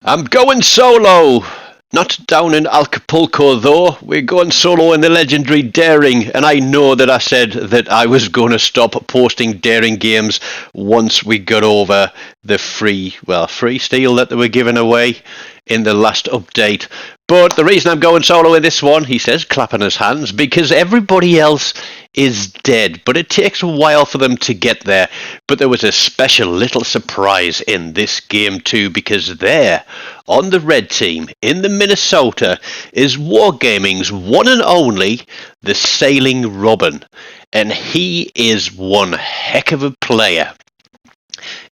I'm going solo! Not down in Acapulco though, we're going solo in the legendary Daring, and I know that I said that I was going to stop posting Daring games once we got over the free steal that they were giving away in the last update. But the reason I'm going solo in this one, he says, clapping his hands, because everybody else is dead, but it takes a while for them to get there. But there was a special little surprise in this game too, because there, on the red team, in the Minnesota, is Wargaming's one and only TheSailingRobin, and he is one heck of a player.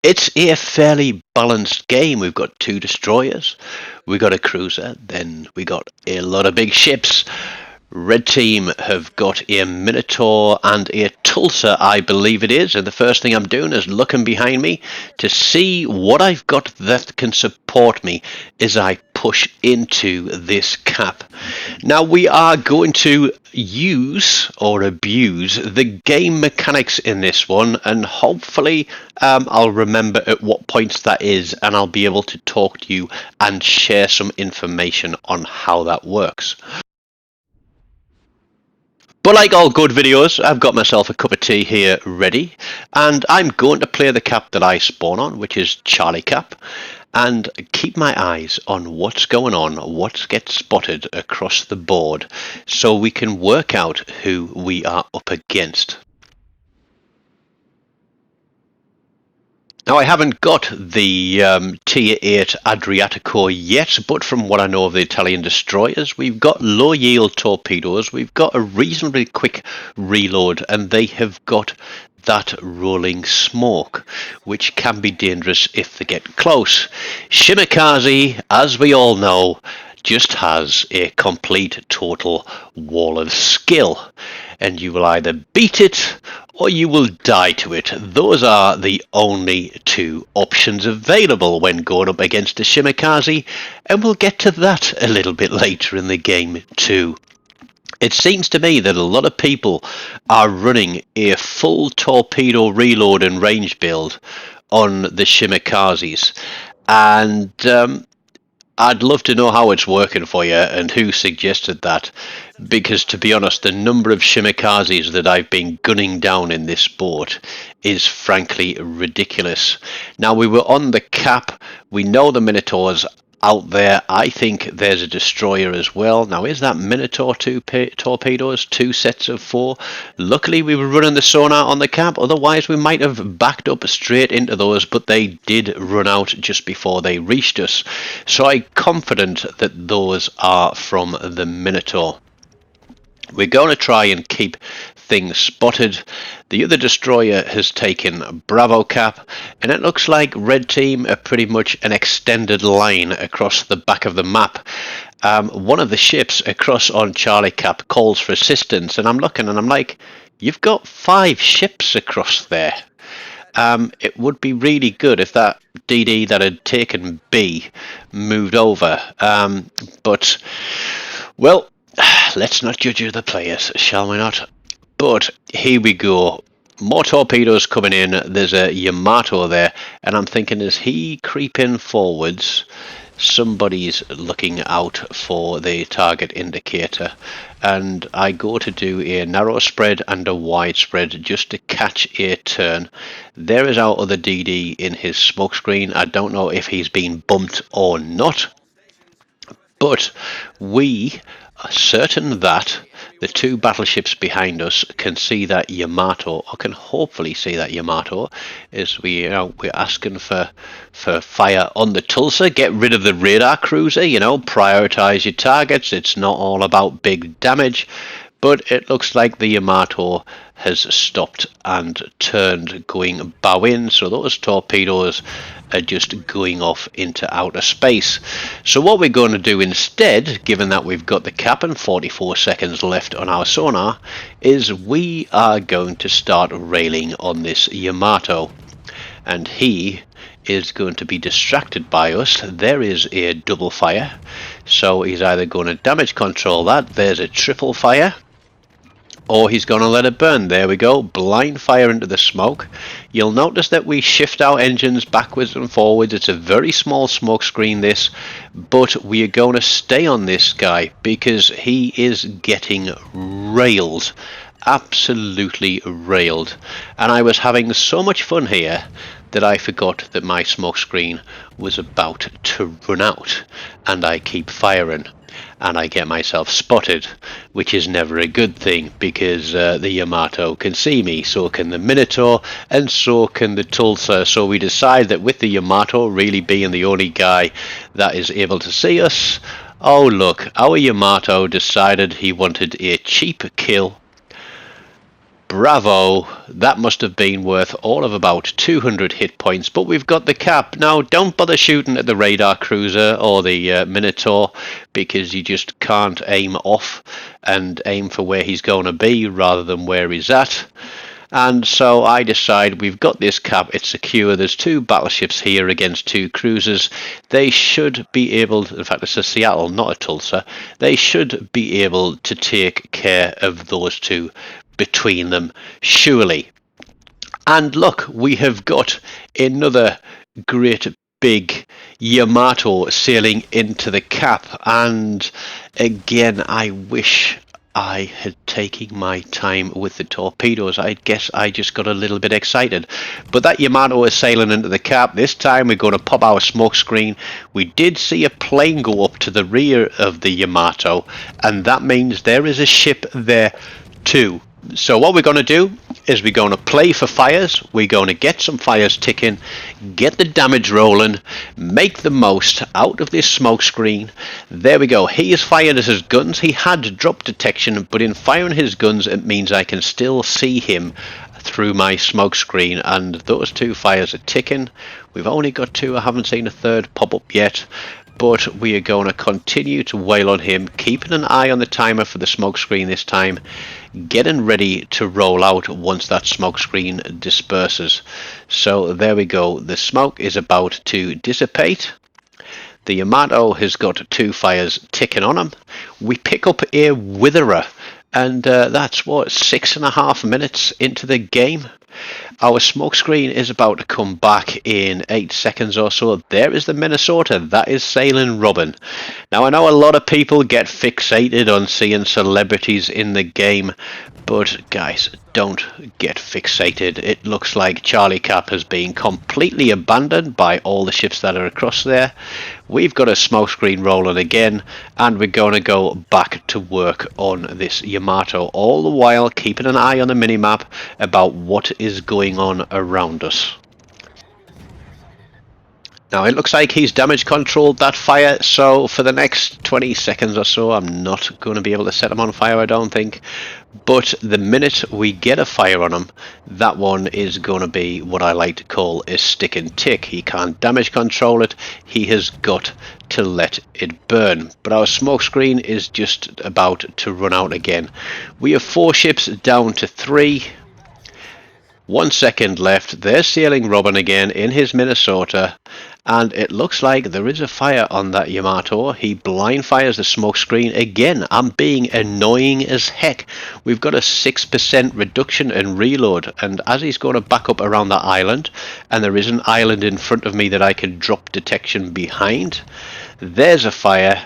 It's a fairly balanced game. We've got 2 destroyers, we got a cruiser, then we got a lot of big ships. Red team have got a Minotaur and a Tulsa, I believe it is, and the first thing I'm doing is looking behind me to see what I've got that can support me as I push into this cap. Now we are going to use or abuse the game mechanics in this one, and hopefully I'll remember at what points that is, and I'll be able to talk to you and share some information on how that works. But like all good videos, I've got myself a cup of tea here ready, and I'm going to play the cap that I spawn on, which is Charlie Cap, and keep my eyes on what's going on, what gets spotted across the board, so we can work out who we are up against. Now, I haven't got the Tier 8 Adriatico yet, but from what I know of the Italian destroyers, we've got low-yield torpedoes, we've got a reasonably quick reload, and they have got that rolling smoke, which can be dangerous if they get close. Shimakaze, as we all know, just has a complete total wall of skill, and you will either beat it or you will die to it. Those are the only 2 options available when going up against a Shimakaze, and we'll get to that a little bit later in the game too. It seems to me that a lot of people are running a full torpedo reload and range build on the Shimakazes, and I'd love to know how it's working for you and who suggested that, because to be honest, the number of Shimakazes that I've been gunning down in this boat is frankly ridiculous. Now, we were on the cap, we know the Minotaur's out there. I think there's a destroyer as well. Now, is that Minotaur 2 torpedoes, 2 sets of 4? Luckily we were running the sonar on the cap, otherwise we might have backed up straight into those, but they did run out just before they reached us, so I'm confident that those are from the Minotaur. We're going to try and keep things spotted. The other destroyer has taken Bravo Cap, and it looks like red team are pretty much an extended line across the back of the map. One of the ships across on Charlie Cap calls for assistance, and I'm looking and I'm like, you've got 5 ships across there. It would be really good if that DD that had taken B moved over, but well, let's not judge the players, shall we not? But here we go. More torpedoes coming in. There's a Yamato there, and I'm thinking, is he creeping forwards? Somebody's looking out for the target indicator, and I go to do a narrow spread and a wide spread just to catch a turn. There is our other DD in his smoke screen. I don't know if he's been bumped or not, but we are certain that the 2 battleships behind us can see that Yamato, or can hopefully see that Yamato, as we're asking for fire on the Tulsa. Get rid of the radar cruiser, prioritize your targets. It's not all about big damage, but it looks like the Yamato has stopped and turned, going bow in, so those torpedoes are just going off into outer space. So what we're going to do instead, given that we've got the cap and 44 seconds left on our sonar, is we are going to start railing on this Yamato, and he is going to be distracted by us. There is a double fire, so he's either going to damage control that. There's a triple fire, or he's going to let it burn. There we go, blind fire into the smoke. You'll notice that we shift our engines backwards and forwards. It's a very small smoke screen this, but we are going to stay on this guy because he is getting railed, absolutely railed. And I was having so much fun here that I forgot that my smoke screen was about to run out, and I keep firing and I get myself spotted, which is never a good thing because the Yamato can see me, so can the Minotaur, and so can the Tulsa. So we decide that with the Yamato really being the only guy that is able to see us, oh look, our Yamato decided he wanted a cheap kill. Bravo, that must have been worth all of about 200 hit points, but we've got the cap. Now don't bother shooting at the radar cruiser or the Minotaur because you just can't aim off and aim for where he's going to be rather than where he's at. And so I decide we've got this cap, it's secure, there's 2 battleships here against 2 cruisers. They should be able to, in fact it's a Seattle, not a Tulsa, they should be able to take care of those 2 between them, surely. And look, we have got another great big Yamato sailing into the cap, and again I wish I had taken my time with the torpedoes. I guess I just got a little bit excited. But that Yamato is sailing into the cap. This time we're going to pop our smoke screen. We did see a plane go up to the rear of the Yamato, and that means there is a ship there too. So what we're going to do is we're going to play for fires. We're going to get some fires ticking, get the damage rolling, make the most out of this smoke screen. There we go. He is fired as his guns. He had drop detection, but in firing his guns it means I can still see him through my smoke screen, and those 2 fires are ticking. We've only got 2. I haven't seen a third pop up yet. But we are going to continue to wail on him, keeping an eye on the timer for the smoke screen this time, getting ready to roll out once that smoke screen disperses. So there we go, the smoke is about to dissipate. The Yamato has got 2 fires ticking on him. We pick up a Witherer, and that's what, 6.5 minutes into the game. Our smoke screen is about to come back in 8 seconds or so. There is the Minnesota. That is SailingRobin. Now I know a lot of people get fixated on seeing celebrities in the game, but guys, don't get fixated. It looks like Charlie Cap has been completely abandoned by all the ships that are across there. We've got a smoke screen rolling again, and we're going to go back to work on this Yamato, all the while keeping an eye on the minimap about what is going on around us. Now it looks like he's damage controlled that fire, so for the next 20 seconds or so I'm not going to be able to set him on fire, I don't think. But the minute we get a fire on him, that one is going to be what I like to call a stick and tick. He can't damage control it, he has got to let it burn. But our smoke screen is just about to run out again. We have 4 ships down to 3. 1 second left. There's SailingRobin again in his Minnesota, and it looks like there is a fire on that Yamato. He blind fires the smoke screen again. I'm being annoying as heck. We've got a 6% reduction in reload, and as he's going to back up around that island, and there is an island in front of me that I can drop detection behind, there's a fire.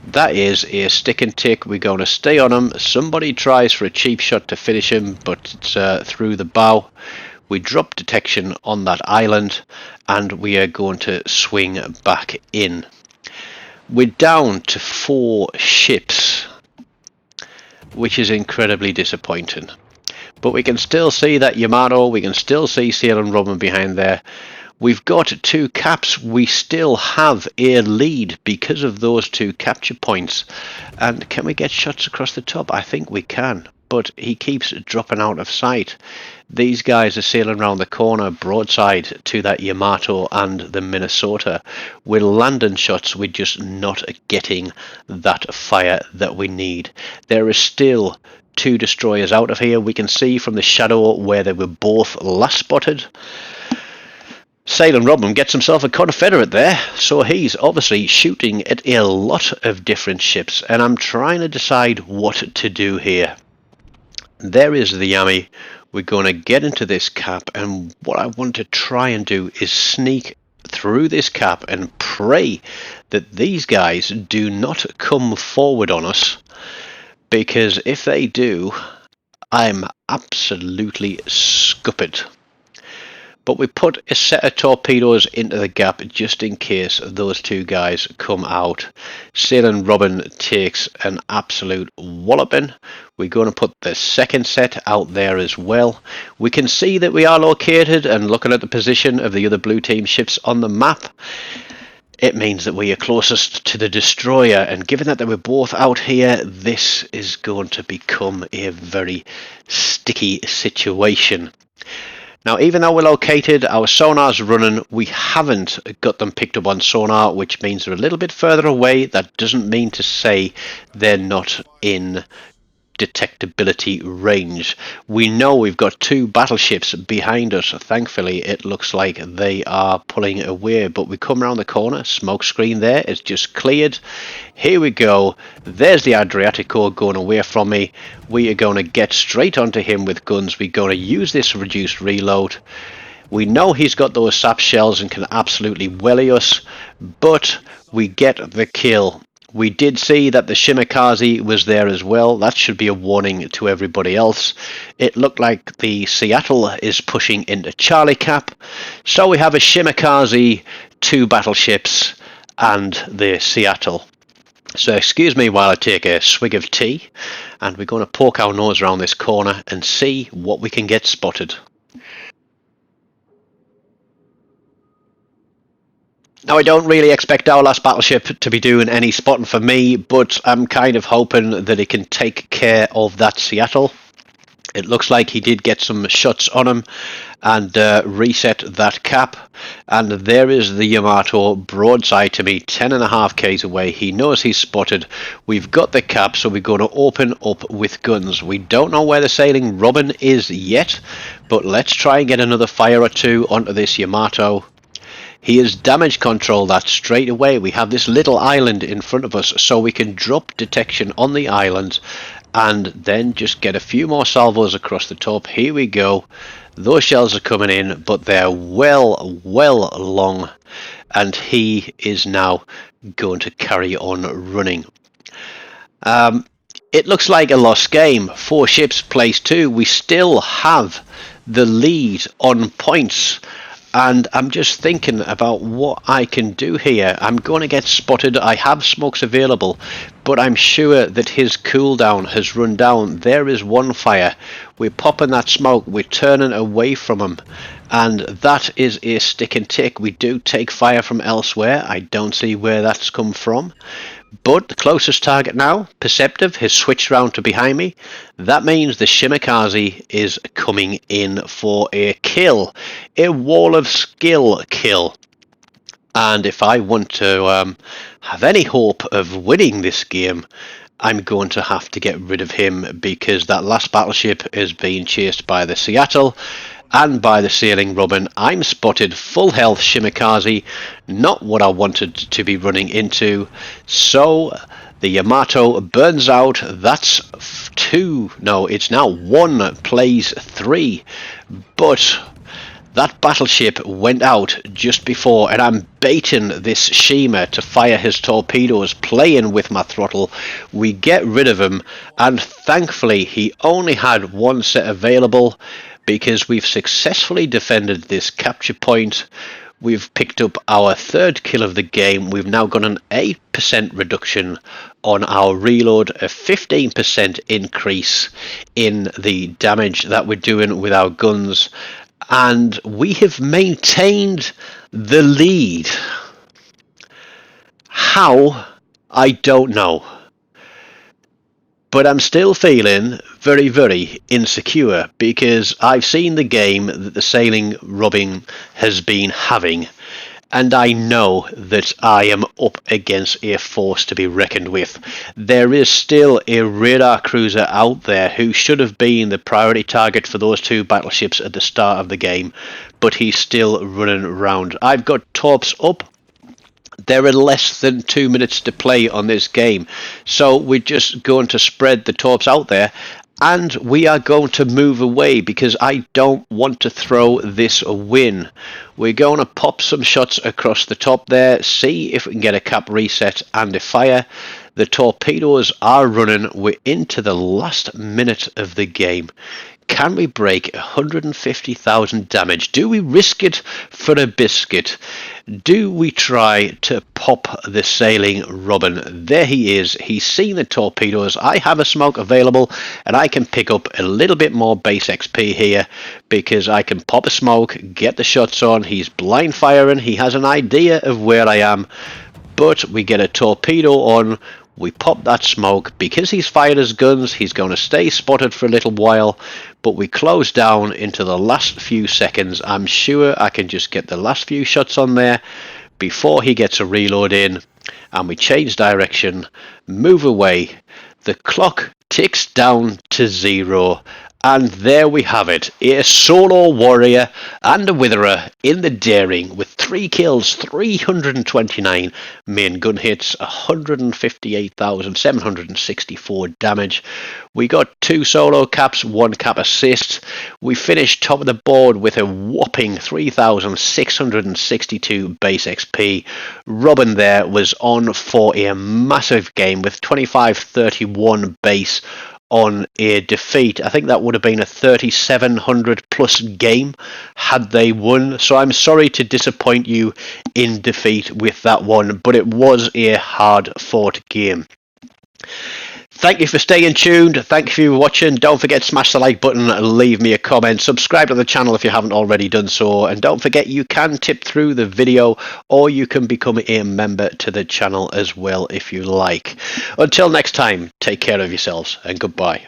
That is a stick and tick. We're going to stay on him. Somebody tries for a cheap shot to finish him, but it's through the bow. We drop detection on that island, and we are going to swing back in. We're down to 4 ships, which is incredibly disappointing. But we can still see that Yamato. We can still see SailingRobin behind there. We've got 2 caps. We still have a lead because of those 2 capture points. And can we get shots across the top? I think we can, but he keeps dropping out of sight. These guys are sailing around the corner broadside to that Yamato and the Minnesota. We're landing shots, we're just not getting that fire that we need. There is still 2 destroyers out of here. We can see from the shadow where they were both last spotted. SailingRobin gets himself a Confederate there, so he's obviously shooting at a lot of different ships, and I'm trying to decide what to do here. There is the Yami. We're going to get into this cap, and what I want to try and do is sneak through this cap and pray that these guys do not come forward on us, because if they do, I'm absolutely scuppered. But we put a set of torpedoes into the gap just in case those two guys come out. TheSailingRobin takes an absolute walloping. We're going to put the second set out there as well. We can see that we are located, and looking at the position of the other blue team ships on the map, it means that we are closest to the destroyer, and given that they were both out here, this is going to become a very sticky situation. Now, even though we're located, our sonar's running, we haven't got them picked up on sonar, which means they're a little bit further away. That doesn't mean to say they're not in detectability range. We know we've got two battleships behind us. Thankfully, it looks like they are pulling away, but we come around the corner. Smoke screen there is just cleared. Here we go. There's the Adriatico going away from me. We are going to get straight onto him with guns. We're going to use this reduced reload. We know he's got those sap shells and can absolutely welly us, but we get the kill. We did see that the Shimakaze was there as well. That should be a warning to everybody else. It looked like the Seattle is pushing into Charlie Cap. So we have a Shimakaze, two battleships, and the Seattle. So excuse me while I take a swig of tea, and we're going to poke our nose around this corner and see what we can get spotted. Now, I don't really expect our last battleship to be doing any spotting for me, but I'm kind of hoping that it can take care of that Seattle. It looks like he did get some shots on him and reset that cap. And there is the Yamato broadside to me, 10.5 k's away. He knows he's spotted. We've got the cap, so we're going to open up with guns. We don't know where the TheSailingRobin is yet, but let's try and get another fire or two onto this Yamato. He is damage control that straight away. We have this little island in front of us, so we can drop detection on the island and then just get a few more salvos across the top. Here we go. Those shells are coming in, but they're well long, and he is now going to carry on running. It looks like a lost game. 4 ships, place 2. We still have the lead on points. And I'm just thinking about what I can do here. I'm going to get spotted. I have smokes available, but I'm sure that his cooldown has run down. There is one fire. We're popping that smoke. We're turning away from him. And that is a stick and tick. We do take fire from elsewhere. I don't see where that's come from. But the closest target now, Perceptive, has switched round to behind me. That means the Shimakaze is coming in for a kill. A wall of skill kill. And if I want to have any hope of winning this game, I'm going to have to get rid of him, because that last battleship is being chased by the Seattle and by the TheSailingRobin. I'm spotted, full health Shimakaze, not what I wanted to be running into. So the Yamato burns out. That's 2, no, it's now 1 plays 3, but that battleship went out just before, and I'm baiting this Shima to fire his torpedoes, playing with my throttle. We get rid of him, and thankfully he only had 1 set available, because we've successfully defended this capture point. We've picked up our 3rd kill of the game. We've now got an 8% reduction on our reload, a 15% increase in the damage that we're doing with our guns, and we have maintained the lead. How? I don't know. But I'm still feeling very insecure, because I've seen the game that the TheSailingRobin has been having, and I know that I am up against a force to be reckoned with. There is still a radar cruiser out there who should have been the priority target for those 2 battleships at the start of the game, but he's still running around. I've got torps up. There are less than 2 minutes to play on this game, so we're just going to spread the torps out there And we are going to move away because I don't want to throw this a win. We're going to pop some shots across the top there, see if we can get a cap reset and a fire. The torpedoes are running. We're into the last minute of the game. Can we break 150,000 damage? Do we risk it for a biscuit? Do we try to pop the Sailing Robin? There he is. He's seen the torpedoes. I have a smoke available and I can pick up a little bit more base XP here because I can pop a smoke, get the shots on. He's blind firing. He has an idea of where I am, but we get a torpedo on. We pop that smoke. Because he's fired his guns, he's going to stay spotted for a little while, but we close down into the last few seconds. I'm sure I can just get the last few shots on there before he gets a reload in, and we change direction, move away. The clock ticks down to 0. And there we have it, a solo warrior and a witherer in the daring with 3 kills, 329 main gun hits, 158,764 damage. We got 2 solo caps, 1 cap assist. We finished top of the board with a whopping 3,662 base XP. Robin there was on for a massive game with 2531 base on a defeat. I think that would have been a 3,700 plus game had they won. So I'm sorry to disappoint you in defeat with that one, but it was a hard fought game. Thank you for staying tuned. Thank you for watching. Don't forget to smash the like button, leave me a comment, subscribe to the channel if you haven't already done so, and don't forget you can tip through the video or you can become a member to the channel as well if you like. Until next time, take care of yourselves and goodbye.